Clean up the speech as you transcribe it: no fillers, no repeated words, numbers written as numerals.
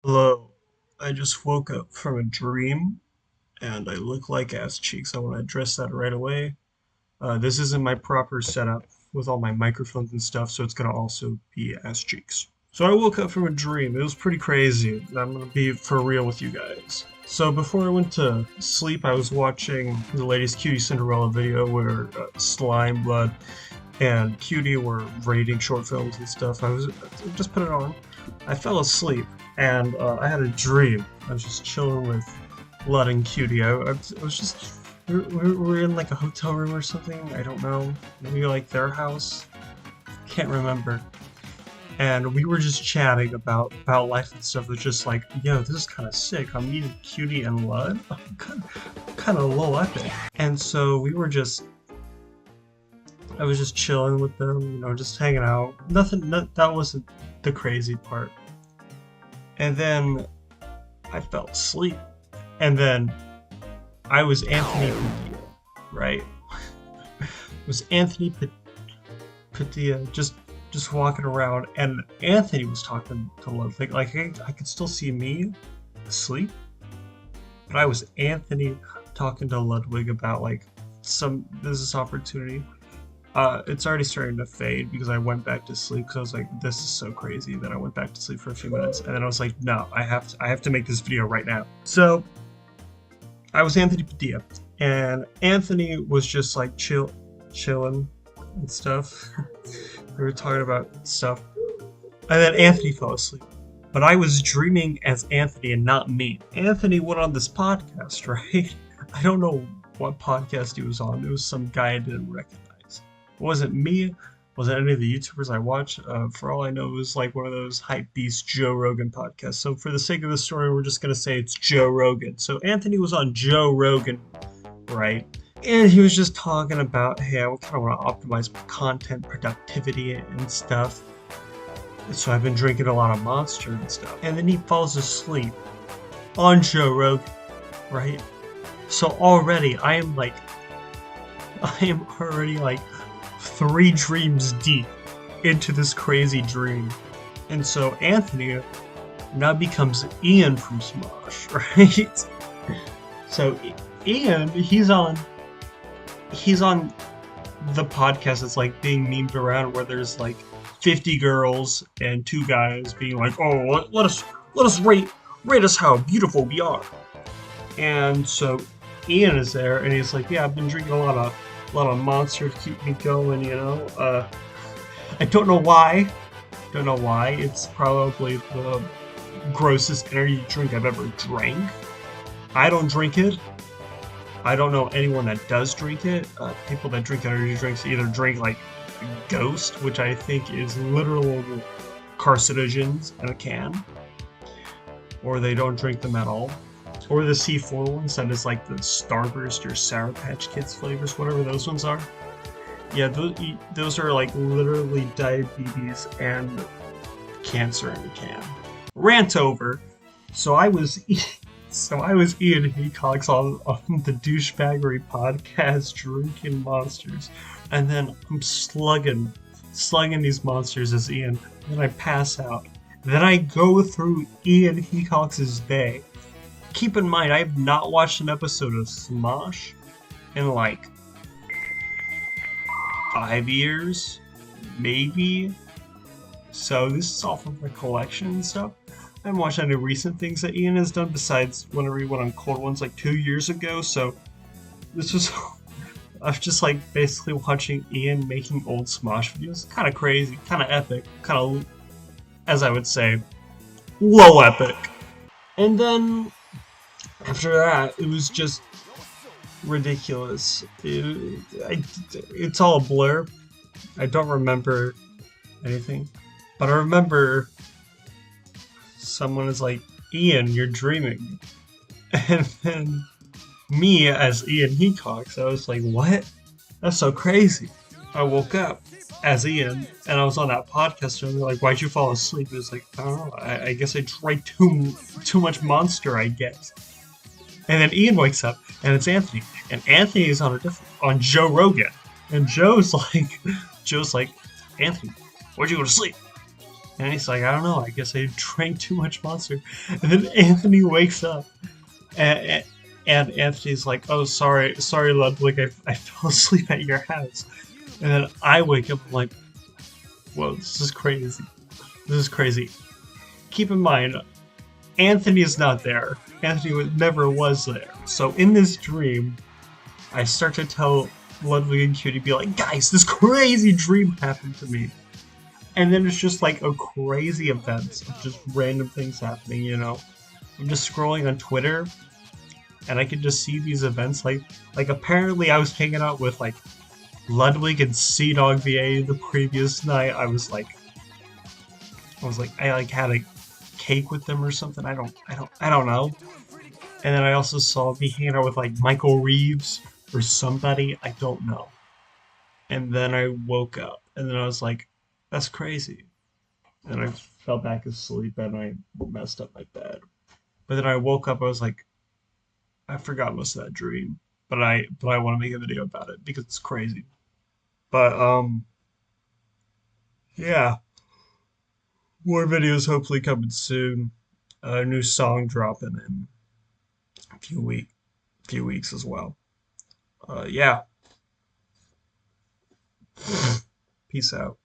Hello. I just woke up from a dream and I look like ass cheeks. I want to address that right away. This isn't my proper setup with all my microphones and stuff, so it's gonna also be ass cheeks. So I woke up from a dream. It was pretty crazy. And I'm gonna be for real with you guys. So before I went to sleep, I was watching the latest Cutie Cinderella video where Slime, Blood, and Cutie were rating short films and stuff. I just put it on. I fell asleep and I had a dream. I was just chilling with Blood and Cutie. I was just we were in like a hotel room or something. I don't know. Maybe like their house. Can't remember. And we were just chatting about life and stuff. It's just like, yo, this is kind of sick. I'm meeting Cutie and Lud. Kind of low epic. And so I was just chilling with them, just hanging out. Nothing, that wasn't the crazy part. And then I fell asleep. And then I was Anthony Padilla, right? It was Anthony Padilla just walking around, and Anthony was talking to Ludwig. Like I could still see me asleep, but I was Anthony talking to Ludwig about like some business opportunity. It's already starting to fade because I went back to sleep because I was like, this is so crazy that I went back to sleep for a few minutes, and then I was like, no, I have to make this video right now. So I was Anthony Padilla, and Anthony was just like chilling and stuff. We were talking about stuff, and then Anthony fell asleep. But I was dreaming as Anthony and not me. Anthony went on this podcast, right? I don't know what podcast he was on. It was some guy I didn't recognize. It wasn't me. It wasn't any of the YouTubers I watch. For all I know, it was like one of those hype beast Joe Rogan podcasts. So for the sake of the story, we're just gonna say it's Joe Rogan. So Anthony was on Joe Rogan, right? And he was just talking about, hey, I kind of want to optimize my content productivity and stuff. So I've been drinking a lot of Monster and stuff. And then he falls asleep on Joe Rogan, right? So already I am already like 3 dreams deep into this crazy dream. And so Anthony now becomes Ian from Smosh, right? So Ian, he's on the podcast that's like being memed around where there's like 50 girls and 2 guys being like, oh, let us rate us how beautiful we are. And so Ian is there and he's like, yeah, I've been drinking a lot of Monster to keep me going, I don't know why. It's probably the grossest energy drink I've ever drank. I don't drink it. I don't know anyone that does drink it. People that drink energy drinks either drink like Ghost, which I think is literal carcinogens in a can, or they don't drink them at all. Or the C4 ones that is like the Starburst or Sour Patch Kids flavors, whatever those ones are. Yeah, those are like literally diabetes and cancer in a can. Rant over. So I was Ian Hecox on the Douchebaggery podcast drinking monsters. And then I'm slugging these monsters as Ian. Then I pass out. Then I go through Ian Hecox's day. Keep in mind, I have not watched an episode of Smosh in like 5 years, maybe. So this is all from my collection and stuff. I haven't watched any recent things that Ian has done besides whenever he went on Cold Ones like 2 years ago. So this was, I was just like basically watching Ian making old Smosh videos. Kind of crazy, kind of epic, kind of, as I would say, low epic. And then after that, it was just ridiculous. It's all a blur. I don't remember anything, but I remember someone is like, Ian, you're dreaming. And then me as Ian Hecox, I was like, what? That's so crazy. I woke up as Ian, and I was on that podcast, and they're like, why'd you fall asleep? It was like, I don't know, I guess I drank too much Monster, I guess. And then Ian wakes up, and it's Anthony. And Anthony is on Joe Rogan. And Joe's like, Anthony, where'd you go to sleep? And he's like, I don't know, I guess I drank too much Monster. And then Anthony wakes up, and, and Anthony's like, oh, sorry, Ludwig, I fell asleep at your house. And then I wake up, I'm like, whoa, this is crazy. This is crazy. Keep in mind, Anthony is not there. Anthony never was there. So in this dream, I start to tell Ludwig and Cutie, be like, guys, this crazy dream happened to me. And then it's just like a crazy events of just random things happening, you know? I'm just scrolling on Twitter, and I can just see these events like apparently I was hanging out with like Ludwig and Sea Dog VA the previous night. I was like I like had a cake with them or something. I don't know. And then I also saw me hanging out with like Michael Reeves or somebody. I don't know. And then I woke up, and then I was like, that's crazy. And I fell back asleep, and I messed up my bed. But then I woke up, I was like, I forgot most of that dream. But I want to make a video about it because it's crazy. But yeah, more videos hopefully coming soon. A new song dropping in a few weeks as well. Yeah. Peace out.